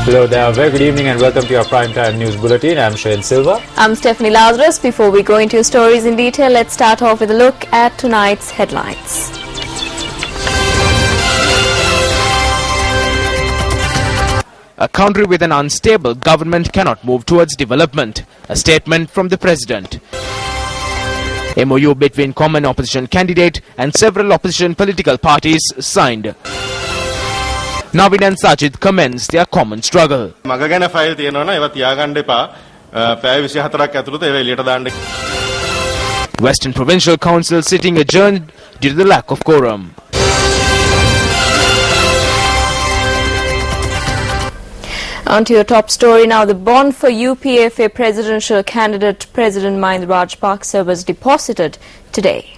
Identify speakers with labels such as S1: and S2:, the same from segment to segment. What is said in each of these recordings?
S1: Hello there, very good evening and welcome to your Primetime News Bulletin. I'm Shane Silva.
S2: I'm Stephanie Lazarus. Before we go into your stories in detail, let's start off with a look at tonight's headlines.
S3: A country with an unstable government cannot move towards development. A statement from the President. MOU between common opposition candidate and several opposition political parties signed. Navin and Sajid commence their common struggle. Western Provincial Council sitting adjourned due to the lack of quorum.
S2: On to your top story now. The bond for UPFA presidential candidate President Mahinda Rajapaksa was deposited today.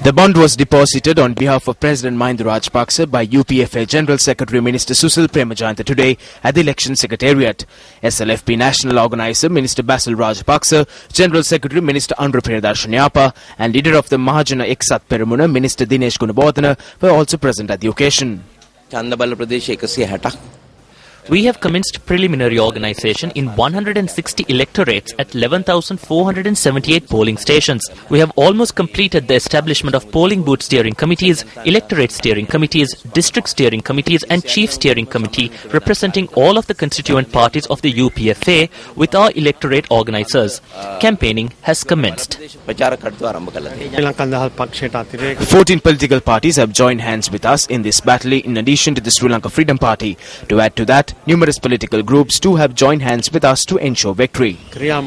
S3: The bond was deposited on behalf of President Mahinda Rajapaksa by UPFA General Secretary Minister Susil Premajayanta today at the Election Secretariat. SLFP National Organizer Minister Basil Rajapaksa, General Secretary Minister Andra Peradashanyapa and leader of the Mahajana Eksat Peramuna Minister Dinesh Gunabodhana were also present at the occasion.
S4: We have commenced preliminary organisation in 160 electorates at 11,478 polling stations. We have almost completed the establishment of polling booth steering committees, electorate steering committees, district steering committees and chief steering committee representing all of the constituent parties of the UPFA with our electorate organisers. Campaigning has commenced.
S3: 14 political parties have joined hands with us in this battle in addition to the Sri Lanka Freedom Party. To add to that, numerous political groups too have joined hands with us to ensure victory.
S4: There are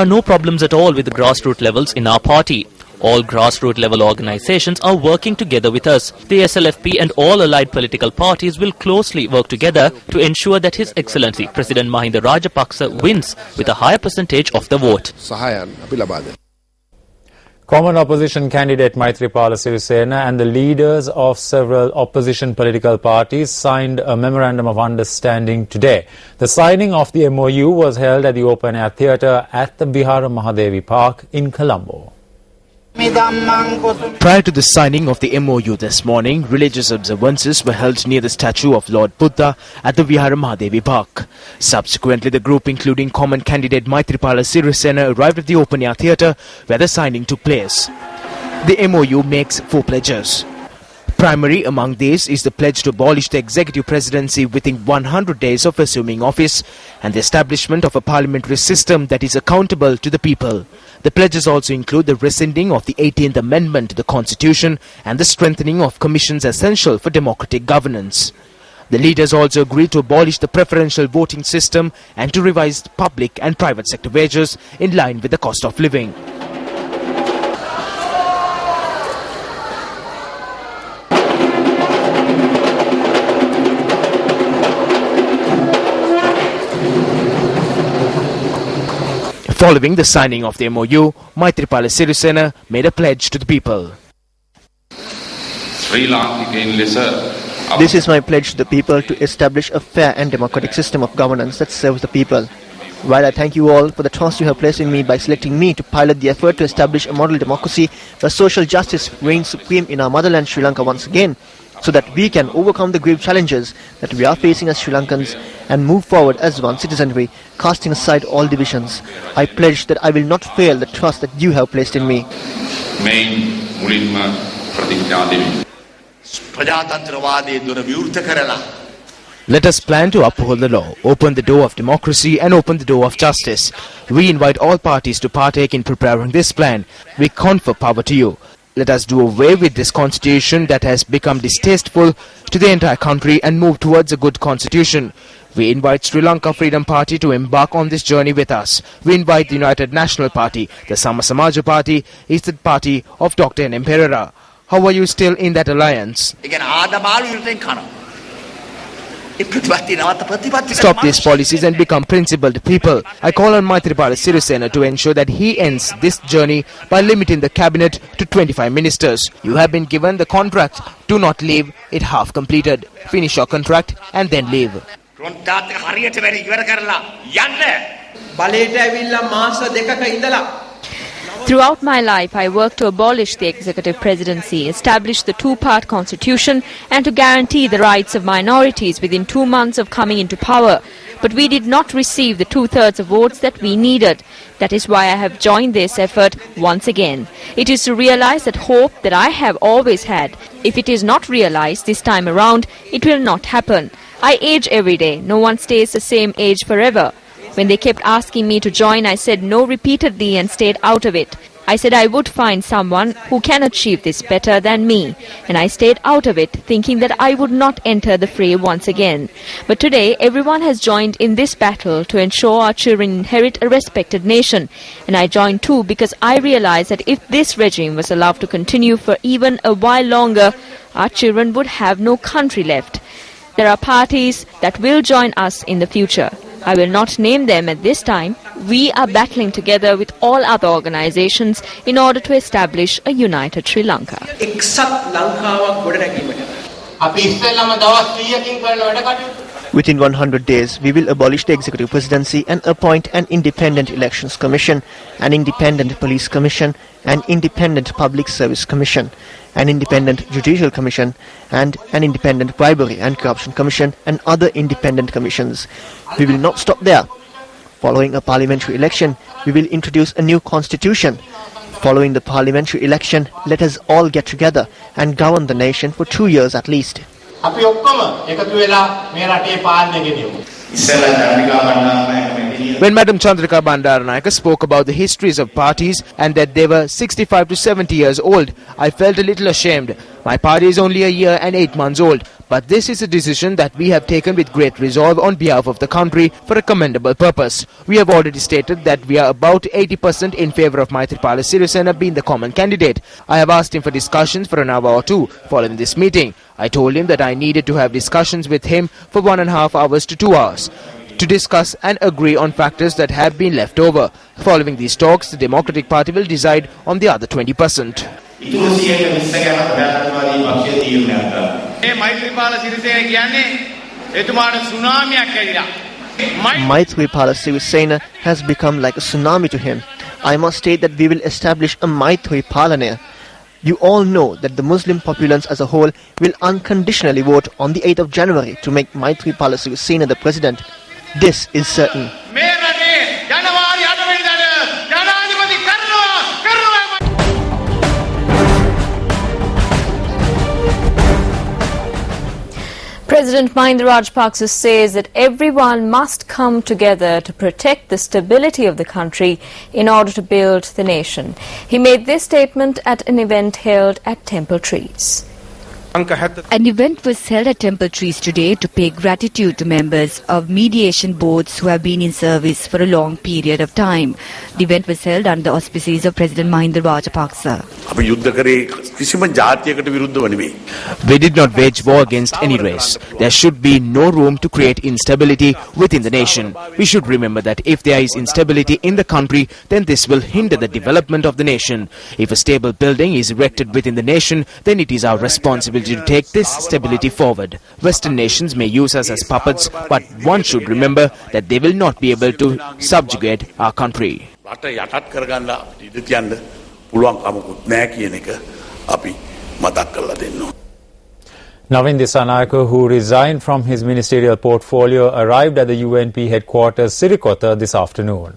S4: no problems at all with the grassroots levels in our party. All grassroots level organizations are working together with us. The SLFP and all allied political parties will closely work together to ensure that His Excellency President Mahinda Rajapaksa wins with a higher percentage of the vote.
S1: Common opposition candidate Maithripala Sirisena and the leaders of several opposition political parties signed a memorandum of understanding today. The signing of the MOU was held at the Open Air Theatre at the Vihara Mahadevi Park in Colombo.
S3: Prior to the signing of the MOU this morning, religious observances were held near the statue of Lord Buddha at the Vihara Mahadevi Park. Subsequently, the group including common candidate Maithripala Sirisena arrived at the Open Air Theatre where the signing took place. The MOU makes 4 pledges. Primary among these is the pledge to abolish the executive presidency within 100 days of assuming office and the establishment of a parliamentary system that is accountable to the people. The pledges also include the rescinding of the 18th Amendment to the Constitution and the strengthening of commissions essential for democratic governance. The leaders also agreed to abolish the preferential voting system and to revise public and private sector wages in line with the cost of living. Following the signing of the MOU, Maithripala Sirisena made a pledge to the people.
S5: This is my pledge to the people to establish a fair and democratic system of governance that serves the people. While I thank you all for the trust you have placed in me by selecting me to pilot the effort to establish a model democracy where social justice reigns supreme in our motherland Sri Lanka once again, so that we can overcome the grave challenges that we are facing as Sri Lankans and move forward as one citizenry, casting aside all divisions. I pledge that I will not fail the trust that you have placed in me.
S3: Let us plan to uphold the law, open the door of democracy and open the door of justice. We invite all parties to partake in preparing this plan. We confer power to you. Let us do away with this constitution that has become distasteful to the entire country and move towards a good constitution. We invite Sri Lanka Freedom Party to embark on this journey with us. We invite the United National Party. The Sama Samaja Party is the party of Dr. N.M. Perera. How are you still in that alliance? stop these policies and become principled people. I call on Maithripala Sirisena to ensure that he ends this journey by limiting the cabinet to 25 ministers. You have been given the contract. Do not leave it half completed. Finish your contract and then leave.
S2: Throughout my life, I worked to abolish the executive presidency, establish the two-part constitution and to guarantee the rights of minorities within 2 months of coming into power. But we did not receive the two-thirds of votes that we needed. That is why I have joined this effort once again. It is to realize that hope that I have always had. If it is not realized this time around, it will not happen. I age every day. No one stays the same age forever. When they kept asking me to join, I said no repeatedly and stayed out of it. I said I would find someone who can achieve this better than me. And I stayed out of it, thinking that I would not enter the fray once again. But today, everyone has joined in this battle to ensure our children inherit a respected nation. And I joined too because I realized that if this regime was allowed to continue for even a while longer, our children would have no country left. There are parties that will join us in the future. I will not name them at this time. We are battling together with all other organizations in order to establish a united Sri Lanka.
S5: Within 100 days, we will abolish the executive presidency and appoint an independent elections commission, an independent police commission, an independent public service commission, an independent judicial commission, and an independent bribery and corruption commission, and other independent commissions. We will not stop there. Following a parliamentary election, we will introduce a new constitution. Following the parliamentary election, let us all get together and govern the nation for 2 years at least.
S3: When Madam Chandrika Bandaranayake spoke about the histories of parties and that they were 65 to 70 years old, I felt a little ashamed. My party is only a year and 8 months old, but this is a decision that we have taken with great resolve on behalf of the country for a commendable purpose. We have already stated that we are about 80% in favour of Maithripala Sirisena being the common candidate. I have asked him for discussions for an hour or two following this meeting. I told him that I needed to have discussions with him for 1.5 hours to 2 hours to discuss and agree on factors that have been left over. Following these talks, the Democratic Party will decide on the other 20%.
S5: Maithripala Sirisena has become like a tsunami to him. I must state that we will establish a Maithripalana. You all know that the Muslim populace as a whole will unconditionally vote on the 8th of January to make Maithripala Sirisena the president. This is certain.
S2: President Mahinda Rajapaksa says that everyone must come together to protect the stability of the country in order to build the nation. He made this statement at an event held at Temple Trees.
S6: An event was held at Temple Trees today to pay gratitude to members of mediation boards who have been in service for a long period of time. The event was held under the auspices of President Mahinda Rajapaksa.
S3: We did not wage war against any race. There should be no room to create instability within the nation. We should remember that if there is instability in the country, then this will hinder the development of the nation. If a stable building is erected within the nation, then it is our responsibility to take this stability forward. Western nations may use us as puppets, but one should remember that they will not be able to subjugate our country.
S1: Navin Dissanayake, who resigned from his ministerial portfolio, arrived at the UNP headquarters Sirikota this afternoon.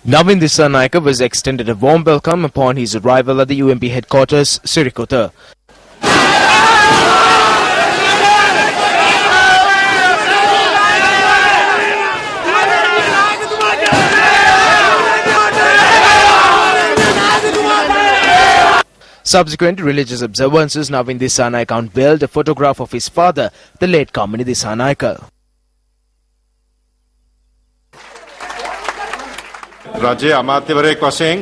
S3: Navin Dissanayake was extended a warm welcome upon his arrival at the UNP headquarters Sirikota. Subsequent religious observances, Navin Dissanayake unveiled a photograph of his father, the late Kamini Dissanayake.
S7: රජයේ අමාත්‍යවරයෙක් වශයෙන්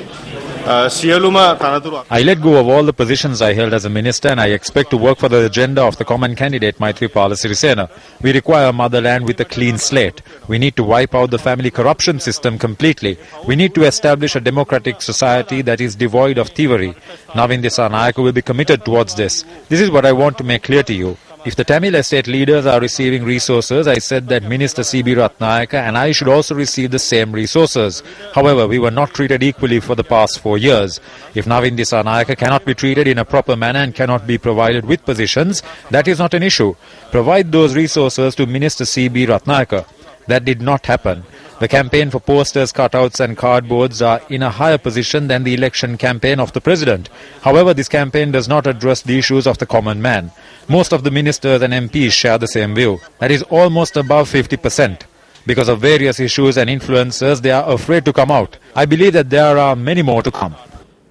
S1: I let go of all the positions I held as a minister and I expect to work for the agenda of the common candidate Maithripala Sirisena. We require a motherland with a clean slate. We need to wipe out the family corruption system completely. We need to establish a democratic society that is devoid of thievery. Navin Dissanayake will be committed towards this. This is what I want to make clear to you. If the Tamil estate leaders are receiving resources, I said that Minister C.B. Ratnayaka and I should also receive the same resources. However, we were not treated equally for the past 4 years. If Navin Dissanayake cannot be treated in a proper manner and cannot be provided with positions, that is not an issue. Provide those resources to Minister C.B. Ratnayaka. That did not happen. The campaign for posters, cutouts and cardboards are in a higher position than the election campaign of the president. However, this campaign does not address the issues of the common man. Most of the ministers and MPs share the same view. That is almost above 50%. Because of various issues and influences, they are afraid to come out. I believe that there are many more to come.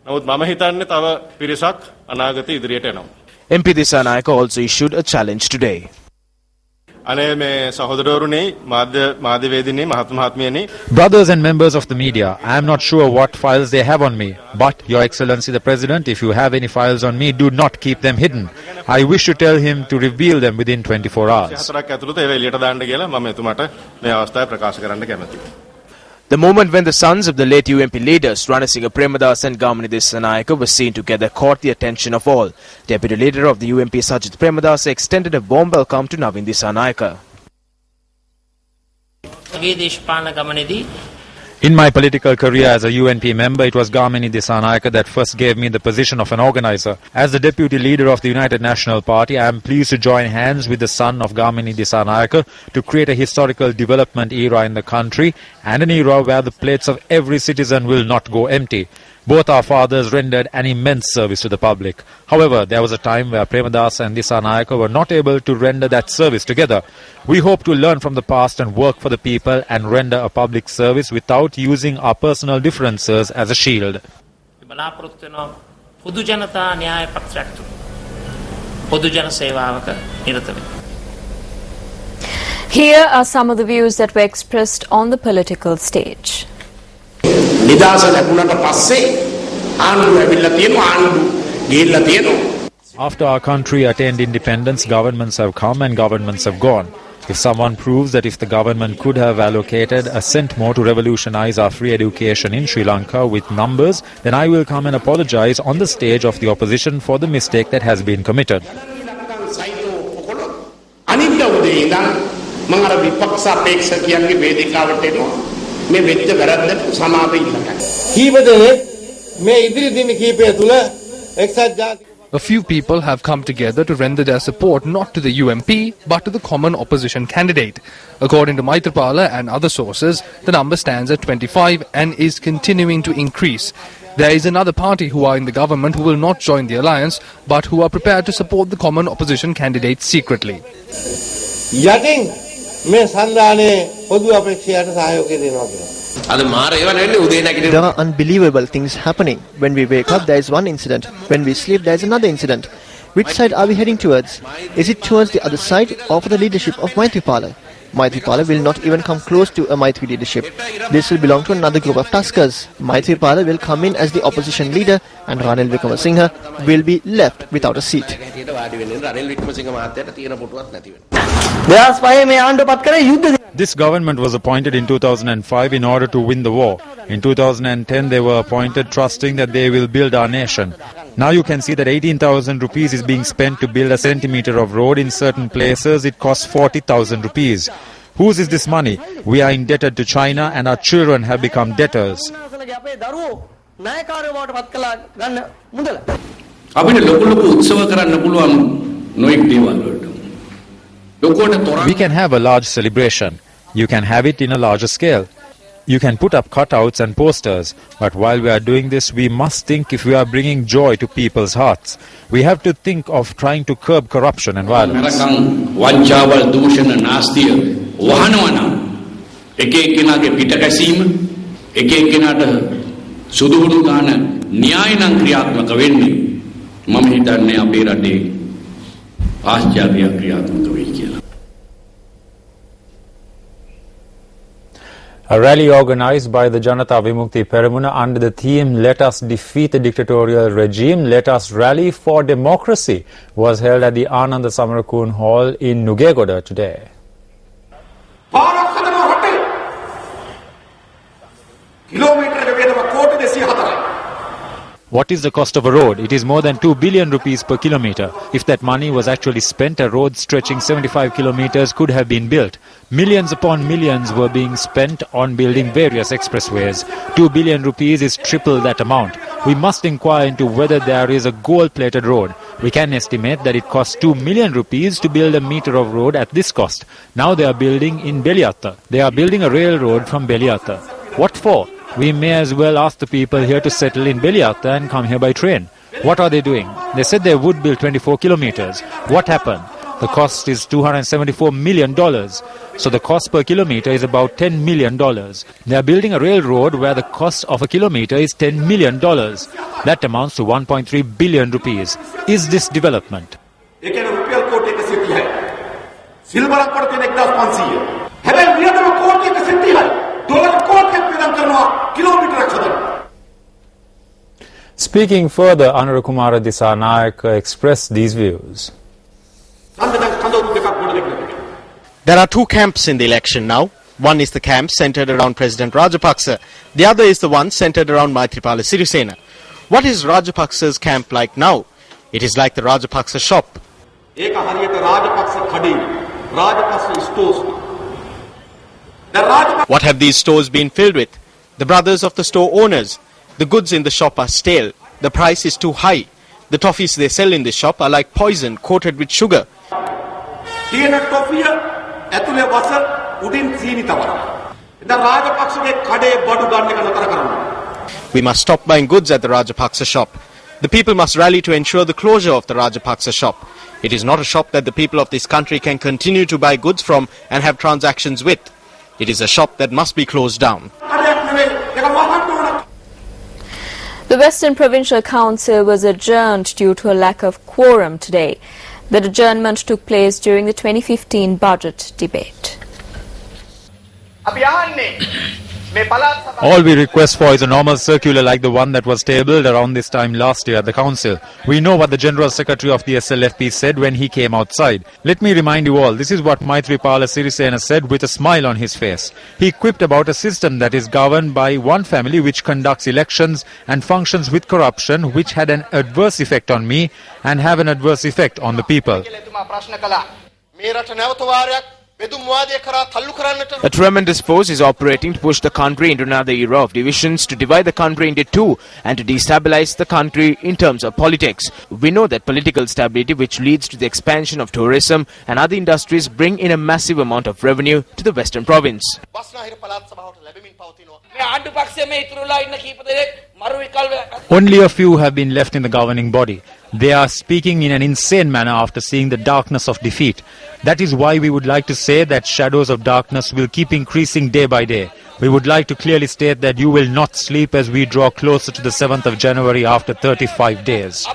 S3: MP Dissanayake also issued a challenge today.
S1: Brothers and members of the media, I am not sure what files they have on me. But, Your Excellency the President, if you have any files on me, do not keep them hidden. I wish to tell him to reveal them within 24 hours.
S3: The moment when the sons of the late UMP leaders Ranasinghe Premadas and Gamini Dissanayake were seen together caught the attention of all. Deputy leader of the UMP Sajith Premadas extended a warm welcome to Navin Dissanayake.
S1: In my political career as a UNP member, it was Gamini Dissanayake that first gave me the position of an organizer. As the deputy leader of the United National Party, I am pleased to join hands with the son of Gamini Dissanayake to create a historical development era in the country and an era where the plates of every citizen will not go empty. Both our fathers rendered an immense service to the public. However, there was a time where Premadas and Dissanayake were not able to render that service together. We hope to learn from the past and work for the people and render a public service without using our personal differences as a shield.
S2: Here are some of the views that were expressed on the political stage.
S1: After our country attained independence, governments have come and governments have gone. If someone proves that if the government could have allocated a cent more to revolutionize our free education in Sri Lanka with numbers, then I will come and apologize on the stage of the opposition for the mistake that has been committed.
S7: A few people have come together to render their support not to the UMP but to the common opposition candidate. According to Maithripala and other sources, the number stands at 25 and is continuing to increase. There is another party who are in the government who will not join the alliance but who are prepared to support the common opposition candidate secretly.
S5: There are unbelievable things happening. When we wake up, there is one incident. When we sleep, there is another incident. Which side are we heading towards? Is it towards the other side or for the leadership of Maithripala? Maithripala will not even come close to a Maithri leadership. This will belong to another group of Tuskers. Maithripala will come in as the opposition leader and Ranil Wickremesinghe will be left without a seat.
S1: This government was appointed in 2005 in order to win the war. In 2010 they were appointed trusting that they will build our nation. Now you can see that 18,000 rupees is being spent to build a centimetre of road. In certain places it costs 40,000 rupees. Whose is this money? We are indebted to China and our children have become debtors. We can have a large celebration. You can have it in a larger scale. You can put up cutouts and posters. But while we are doing this, we must think if we are bringing joy to people's hearts. We have to think of trying to curb corruption and violence. A rally organized by the Janata Vimukti Peramuna under the theme "Let us defeat the dictatorial regime, let us rally for democracy" was held at the Ananda Samarakun Hall in Nugegoda today. What is the cost of a road? It is more than 2 billion rupees per kilometer. If that money was actually spent, a road stretching 75 kilometers could have been built. Millions upon millions were being spent on building various expressways. 2 billion rupees is triple that amount. We must inquire into whether there is a gold-plated road. We can estimate that it costs 2 million rupees to build a meter of road at this cost. Now they are building in Beliatta. They are building a railroad from Beliatta. What for? We may as well ask the people here to settle in Beliatta and come here by train. What are they doing? They said they would build 24 kilometers. What happened? The cost is $274 million. So the cost per kilometer is about $10 million. They are building a railroad where the cost of a kilometer is $10 million. That amounts to 1.3 billion rupees. Is this development? Speaking further, Anurukumara Dissanayake expressed these views.
S8: There are two camps in the election now. One is the camp centered around President Rajapaksa. The other is the one centered around Maithripala Sirisena. What is Rajapaksa's camp like now? It is like the Rajapaksa shop. What have these stores been filled with? The brothers of the store owners. The goods in the shop are stale. The price is too high. The toffees they sell in this shop are like poison coated with sugar. We must stop buying goods at the Rajapaksa shop. The people must rally to ensure the closure of the Rajapaksa shop. It is not a shop that the people of this country can continue to buy goods from and have transactions with. It is a shop that must be closed down.
S2: The Western Provincial Council was adjourned due to a lack of quorum today. The adjournment took place during the 2015 budget debate.
S1: All we request for is a normal circular like the one that was tabled around this time last year at the council. We know what the General Secretary of the SLFP said when he came outside. Let me remind you all, this is what Maithripala Sirisena said with a smile on his face. He quipped about a system that is governed by one family which conducts elections and functions with corruption, which had an adverse effect on me and have an adverse effect on the people.
S3: A tremendous force is operating to push the country into another era of divisions, to divide the country into two and to destabilize the country in terms of politics. We know that political stability, which leads to the expansion of tourism and other industries, bring in a massive amount of revenue to the Western province.
S1: Only a few have been left in the governing body. They are speaking in an insane manner after seeing the darkness of defeat. That is why we would like to say that shadows of darkness will keep increasing day by day. We would like to clearly state that you will not sleep as we draw closer to the 7th of January after 35 days.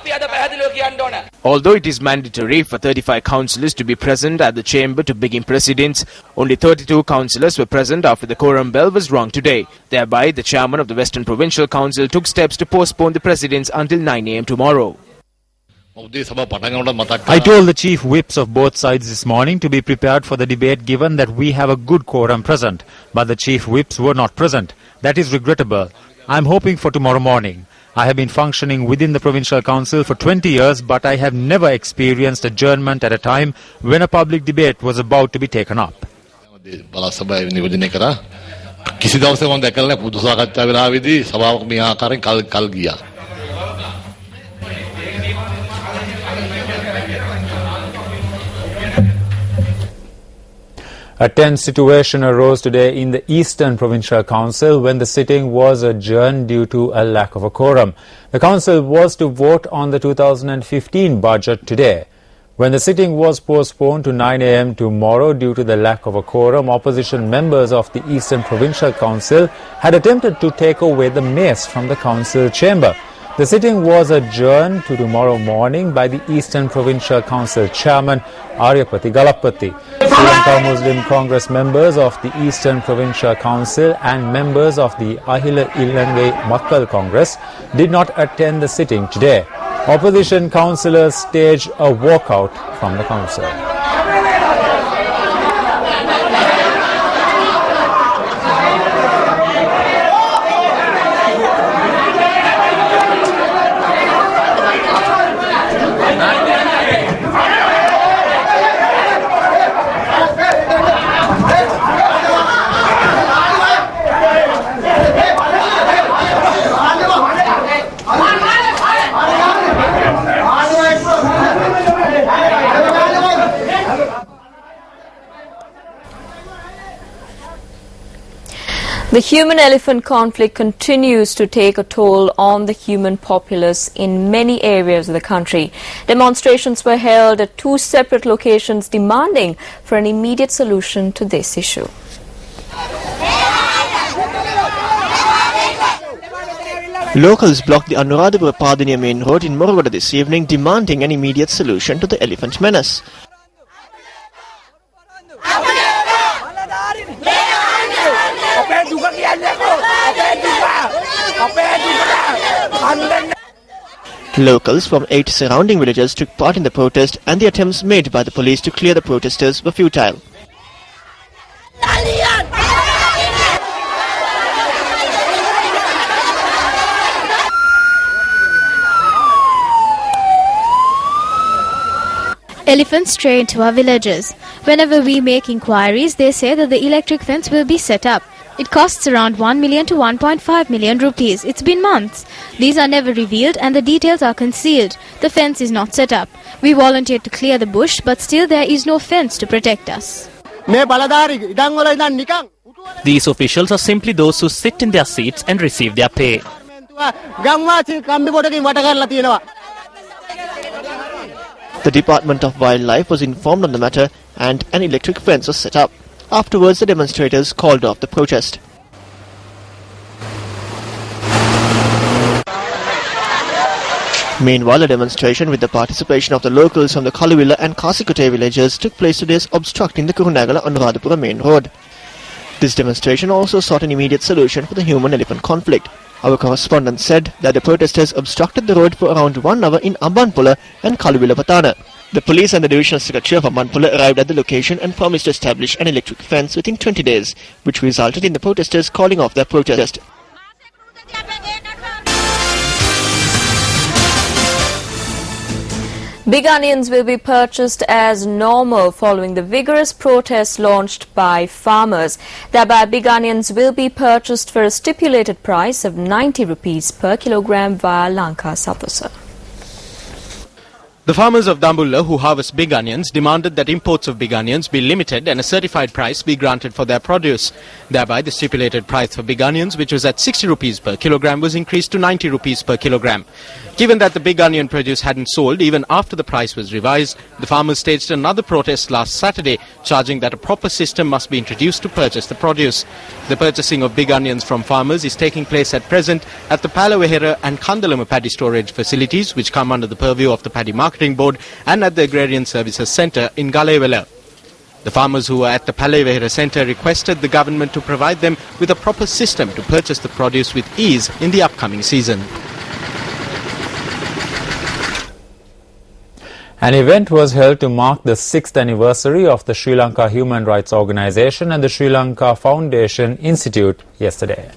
S3: Although it is mandatory for 35 councillors to be present at the chamber to begin proceedings, only 32 councillors were present after the quorum bell was rung today. Thereby, the chairman of the Western Provincial Council took steps to postpone the proceedings until 9 a.m. tomorrow.
S1: I told the chief whips of both sides this morning to be prepared for the debate given that we have a good quorum present, but the chief whips were not present. That is regrettable. I am hoping for tomorrow morning. I have been functioning within the Provincial Council for 20 years, but I have never experienced adjournment at a time when a public debate was about to be taken up. A tense situation arose today in the Eastern Provincial Council when the sitting was adjourned due to a lack of a quorum. The council was to vote on the 2015 budget today. When the sitting was postponed to 9 a.m. tomorrow due to the lack of a quorum, opposition members of the Eastern Provincial Council had attempted to take away the mace from the council chamber. The sitting was adjourned to tomorrow morning by the Eastern Provincial Council Chairman Aryapati Galapati. Sri Lanka Muslim Congress members of the Eastern Provincial Council and members of the Ahila Ilangai Makkal Congress did not attend the sitting today. Opposition councillors staged a walkout from the council.
S2: The human-elephant conflict continues to take a toll on the human populace in many areas of the country. Demonstrations were held at 2 separate locations demanding for an immediate solution to this issue.
S5: Locals blocked the Anuradhapura-Padiniya main road in Murugoda this evening, demanding an immediate solution to the elephant menace. Locals from 8 surrounding villages took part in the protest, and the attempts made by the police to clear the protesters were futile.
S9: Elephants stray into our villages. Whenever we make inquiries, they say that the electric fence will be set up. It costs around 1 million to 1.5 million rupees. It's been months. These are never revealed and the details are concealed. The fence is not set up. We volunteered to clear the bush, but still there is no fence to protect us.
S4: These officials are simply those who sit in their seats and receive their pay.
S5: The Department of Wildlife was informed on the matter and an electric fence was set up. Afterwards, the demonstrators called off the protest. Meanwhile, a demonstration with the participation of the locals from the Kaluvilla and Kasikote villages took place today, obstructing the Kurunagala-Anuradhapura main road. This demonstration also sought an immediate solution for the human-elephant conflict. Our correspondent said that the protesters obstructed the road for around 1 hour in Ambanpula and Kaluvilla-Patana. The police and the divisional secretary of Ambanpula arrived at the location and promised to establish an electric fence within 20 days, which resulted in the protesters calling off their protest.
S2: Big onions will be purchased as normal following the vigorous protests launched by farmers. Thereby, big onions will be purchased for a stipulated price of 90 rupees per kilogram via Lanka Sapasa.
S8: The farmers of Dambulla who harvest big onions demanded that imports of big onions be limited and a certified price be granted for their produce. Thereby, the stipulated price for big onions, which was at 60 rupees per kilogram, was increased to 90 rupees per kilogram. Given that the big onion produce hadn't sold even after the price was revised, the farmers staged another protest last Saturday, charging that a proper system must be introduced to purchase the produce. The purchasing of big onions from farmers is taking place at present at the Palavehera and Kandalama paddy storage facilities, which come under the purview of the Paddy Marketing Board, and at the Agrarian Services Centre in Galewala. The farmers who were at the Palavehera Centre requested the government to provide them with a proper system to purchase the produce with ease in the upcoming season.
S1: An event was held to mark the 6th anniversary of the Sri Lanka Human Rights Organization and the Sri Lanka Foundation Institute yesterday.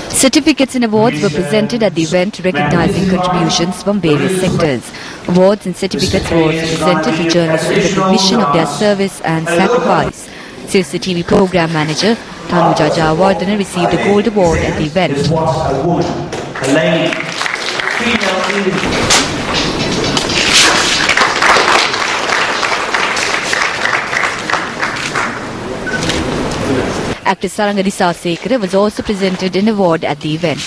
S6: Certificates and awards were presented at the event recognizing contributions from various sectors. Awards and certificates were also presented to journalists in recognition of their service and sacrifice. Sirsa TV program manager Tanuja Jawardana received a gold award at the event. Actor Saranga Disasekara was also presented an award at the event.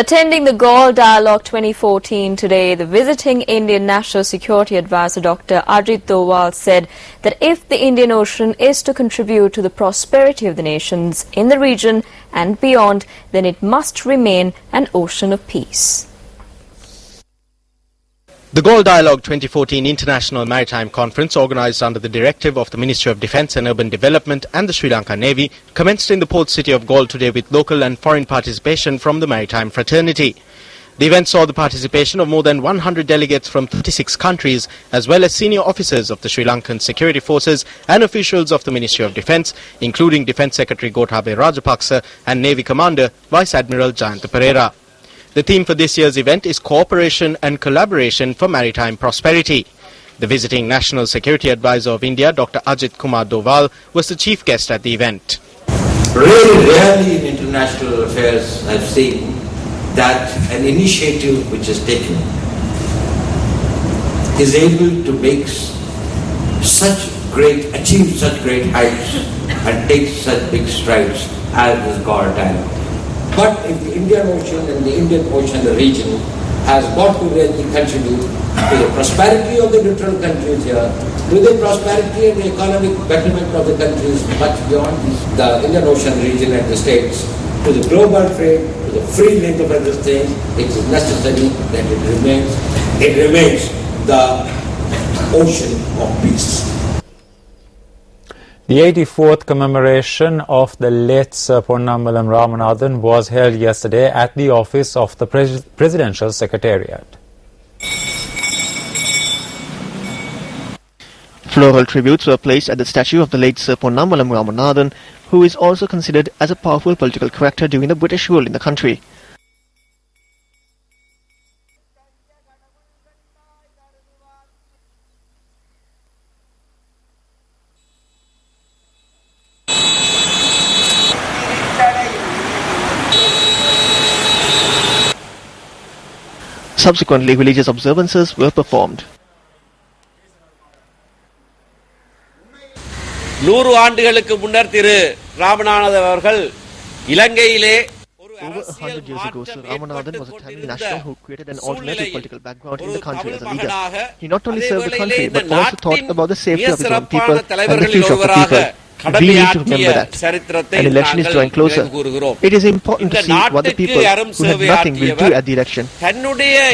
S2: Attending the Galle Dialogue 2014 today, the visiting Indian National Security Advisor Dr. Ajit Doval said that if the Indian Ocean is to contribute to the prosperity of the nations in the region and beyond, then it must remain an ocean of peace.
S8: The Galle Dialogue 2014 International Maritime Conference, organised under the directive of the Ministry of Defence and Urban Development and the Sri Lanka Navy, commenced in the port city of Galle today with local and foreign participation from the maritime fraternity. The event saw the participation of more than 100 delegates from 36 countries, as well as senior officers of the Sri Lankan security forces and officials of the Ministry of Defence, including Defence Secretary Gotabaya Rajapaksa and Navy Commander Vice Admiral Jayantha Perera. The theme for this year's event is Cooperation and Collaboration for Maritime Prosperity. The visiting National Security Advisor of India, Dr. Ajit Kumar Doval, was the chief guest at the event.
S10: Really rarely in international affairs I've seen that an initiative which is taken is able to make achieve such great heights and take such big strides as this Galle Dialogue. But if the Indian Ocean and the Indian Ocean, the region, has got to really contribute to the prosperity of the neutral countries here, to the prosperity and the economic betterment of the countries much beyond the Indian Ocean region and the states, to the global trade, to the free link of other things, it is necessary that it remains the ocean of peace.
S1: The 84th commemoration of the late Sir Ponnambalam Ramanathan was held yesterday at the office of the Presidential Secretariat.
S5: Floral tributes were placed at the statue of the late Sir Ponnambalam Ramanathan, who is also considered as a powerful political character during the British rule in the country. Subsequently, religious observances were performed.
S11: 100 ஆண்டுகளுக்கு முன்னர் திரு ராமநாதன் அவர்கள் இலங்கையிலே
S5: Over 100 years ago, Sir Ramanathan was a Tamil national who created an alternative political background in the country as a leader. He not only served the country but also thought about the safety of his own people and the future of the people. We need to remember that. An election is drawing closer. It is important to see what the people who have nothing will do at the election.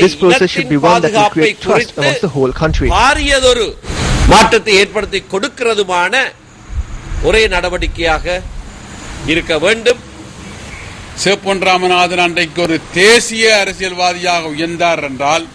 S5: This process should be one that will create trust amongst the whole country.
S11: மாற்றத்தை ஏற்படுத்தி கொடுக்கிறதுமான ஒரே நடவடிக்கையாக இருக்க வேண்டும்.
S12: சேப்பொன் ராமநாதன் அன்றைக்கு ஒரு தேசிய அரசியல்வாதியாக உயர்ந்தார் என்றால்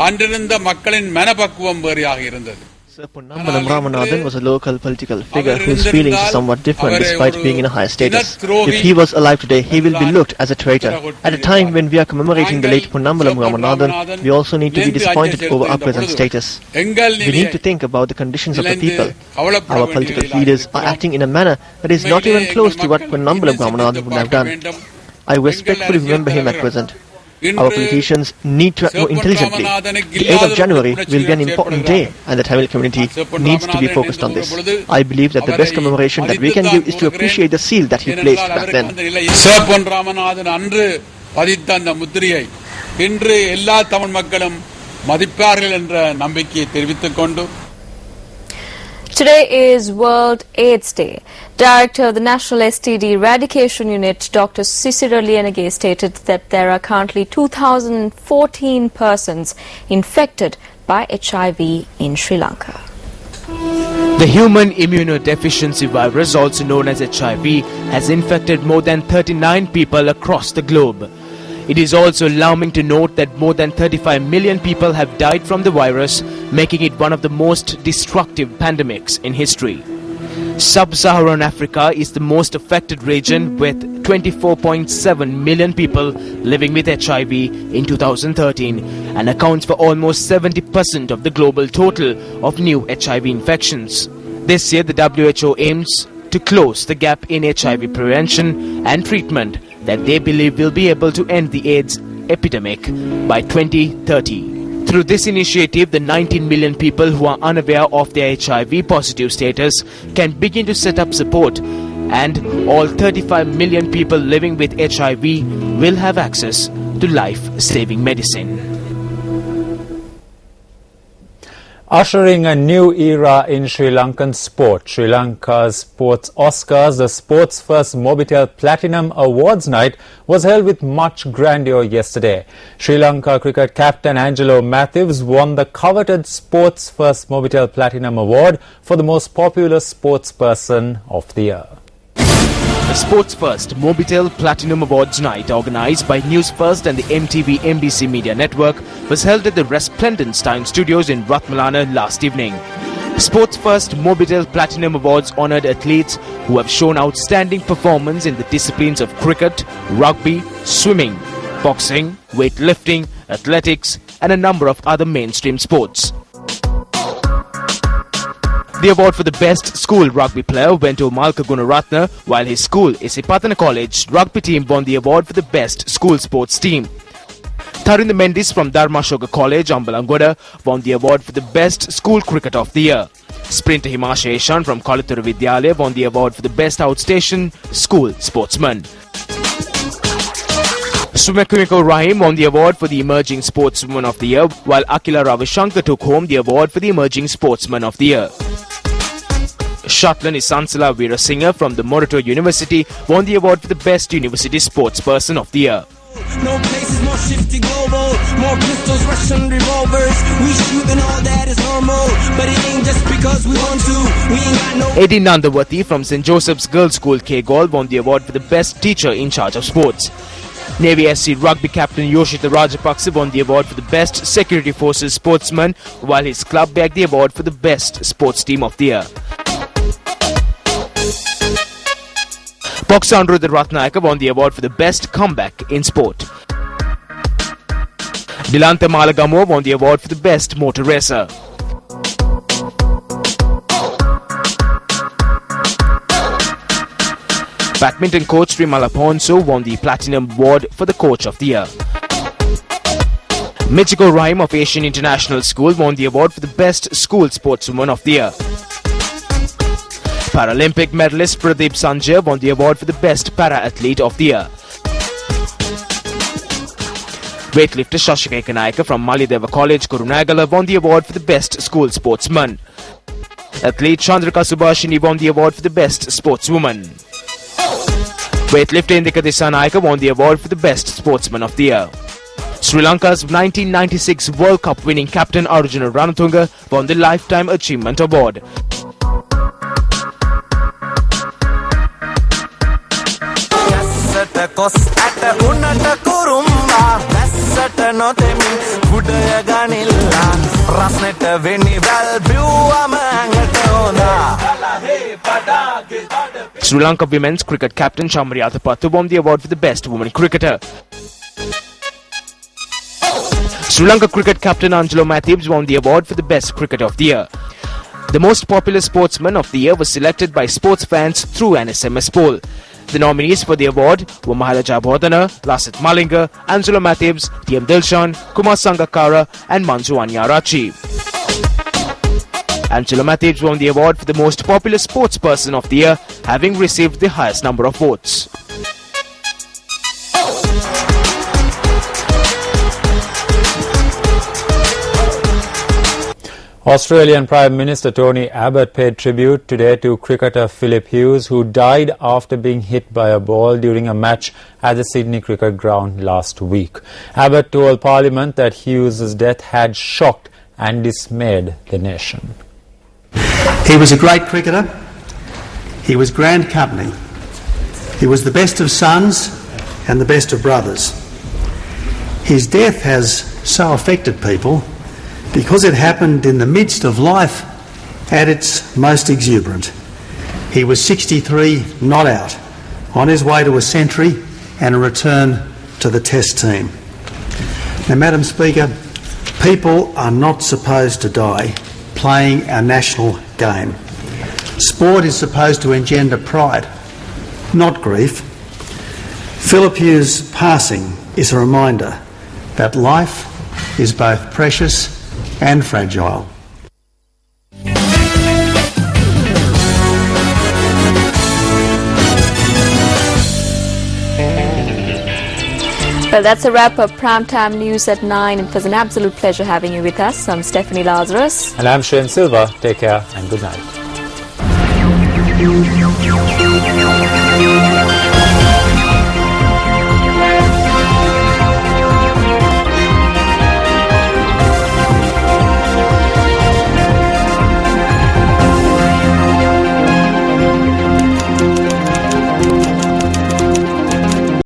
S12: அன்றிருந்த மக்களின் மனப்பக்குவம் வேறையாக இருந்தது.
S5: Sir Ponnambalam Ramanathan was a local political figure whose feelings are somewhat different despite being in a higher status. If he was alive today, he will be looked as a traitor. At a time when we are commemorating the late Ponnambalam Ramanathan, we also need to be disappointed over our present status. We need to think about the conditions of the people. Our political leaders are acting in a manner that is not even close to what Ponnambalam Ramanathan would have done. I respectfully remember him at present. Our politicians need to act more intelligently. The 8th of January will be an important day and the Tamil community needs to be focused on this. I believe that the best commemoration that we can give is to appreciate the seal that he placed back then.
S12: சேப்பொன் Ramanathan அன்று பதித்த அந்த முத்திரையை இன்று எல்லா தமிழ் மக்களும் மதிப்பார்கள் என்ற நம்பிக்கையை தெரிவித்துக் கொண்டு
S2: Today is World AIDS Day. Director of the National STD Eradication Unit, Dr. Sisira Lianage, stated that there are currently 2,014 persons infected by HIV in Sri Lanka.
S3: The human immunodeficiency virus, also known as HIV, has infected more than 39 people across the globe. It is also alarming to note that more than 35 million people have died from the virus, making it one of the most destructive pandemics in history. Sub-Saharan Africa is the most affected region, with 24.7 million people living with HIV in 2013 and accounts for almost 70% of the global total of new HIV infections. This year, the WHO aims to close the gap in HIV prevention and treatment that they believe will be able to end the AIDS epidemic by 2030. Through this initiative, the 19 million people who are unaware of their HIV positive status can begin to set up support and all 35 million people living with HIV will have access to life-saving medicine.
S1: Ushering a new era in Sri Lankan sport, Sri Lanka's Sports Oscars, the sport's first Mobitel Platinum Awards night, was held with much grandeur yesterday. Sri Lanka cricket captain Angelo Matthews won the coveted sport's first Mobitel Platinum Award for the most popular sportsperson of the year.
S3: The sports first Mobitel Platinum Awards night, organised by Newsfirst and the MTV MBC Media Network, was held at the Resplendent Stein Studios in Ratmalana last evening. Sports first Mobitel Platinum Awards honoured athletes who have shown outstanding performance in the disciplines of cricket, rugby, swimming, boxing, weightlifting, athletics and a number of other mainstream sports. The award for the best school rugby player went to Malka Gunaratna, while his school, Isipatana College rugby team, won the award for the best school sports team. Tharinda Mendis from Dharmashoga College, Ambalangoda, won the award for the best school cricket of the year. Sprinter Himash Eshan from Kalathura Vidyalaya won the award for the best outstation school sportsman. Sumekumiko Rahim won the award for the Emerging Sportswoman of the Year, while Akila Ravashankar took home the award for the Emerging Sportsman of the Year. Shuttler Nisansala Veerasinghe from the Morato University won the award for the Best University Sportsperson of the Year.
S13: No places more shifty global, more pistols, Russian revolvers. We shoot and all that is normal, but it ain't just because we want to. We ain't got no.
S3: Eddie Nandawati from St. Joseph's Girls' School Kegol won the award for the Best Teacher in Charge of Sports. Navy SC rugby captain Yoshita Rajapaksa won the award for the Best Security Forces Sportsman, while his club bagged the award for the Best Sports Team of the Year. Boxer Anuruddha Ratnayaka won the award for the Best Comeback in Sport. Dilantha Malagamuwa won the award for the Best Motor Racer. Badminton coach Srimala Ponso won the Platinum Award for the Coach of the Year. Michiko Rahim of Asian International School won the award for the Best School Sportswoman of the Year. Paralympic medalist Pradeep Sanjay won the award for the Best Para-Athlete of the Year. Weightlifter Shashika Ekanayaka from Malideva College, Kurunagala won the award for the Best School Sportsman. Athlete Chandrika Subhashini won the award for the Best Sportswoman. Weightlifter Indika Dissanayaka won the award for the Best Sportsman of the Year. Sri Lanka's 1996 World Cup winning captain Arjuna Ranatunga won the Lifetime Achievement Award. Sri Lanka women's cricket captain Chamriyatha Pattu won the award for the Best Woman Cricketer. Sri Lanka cricket captain Angelo Matthews won the award for the Best Cricket of the Year. The most popular sportsman of the year was selected by sports fans through an SMS poll. The nominees for the award were Maharaja Bodhana, Lasit Malinga, Angelo Matthews, T.M. Dilshan, Kumar Sangakkara and Manju Anyarachi. Angelo Matthews won the award for the most popular sportsperson of the year, having received the highest number of votes.
S1: Australian Prime Minister Tony Abbott paid tribute today to cricketer Philip Hughes, who died after being hit by a ball during a match at the Sydney Cricket Ground last week. Abbott told Parliament that Hughes' death had shocked and dismayed the nation.
S14: He was a great cricketer. He was grand company. He was the best of sons and the best of brothers. His death has so affected people because it happened in the midst of life at its most exuberant. He was 63 not out, on his way to a century and a return to the Test team. Now, Madam Speaker, people are not supposed to die playing our national game. Sport is supposed to engender pride, not grief. Philip Hughes' passing is a reminder that life is both precious and fragile.
S2: Well, that's a wrap up. Primetime News at 9. It was an absolute pleasure having you with us. I'm Stephanie Lazarus.
S1: And I'm Shane Silva. Take care and good night.